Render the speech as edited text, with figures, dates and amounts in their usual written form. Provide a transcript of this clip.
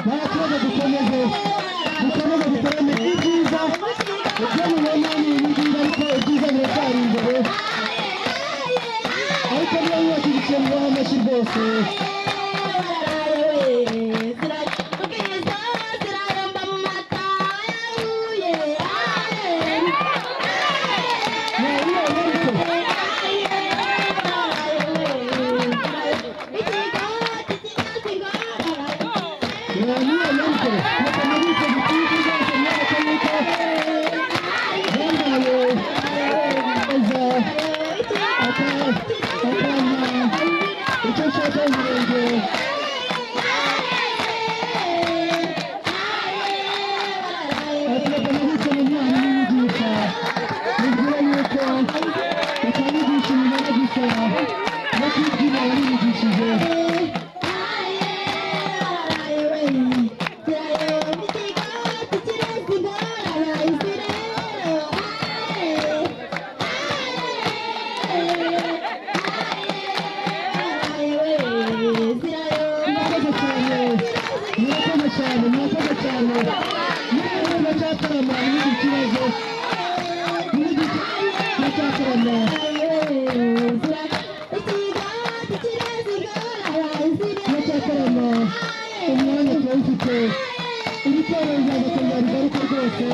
nta kibazo dukomeze dukorane ibyiza ibyo mubona ni ibingibi ariko ibyiza biracyari imbere ariko niba mwashyigikiye mubahe amashyi rwose umwanya tuwufite ibitero bizaza kongera bigaruka rwose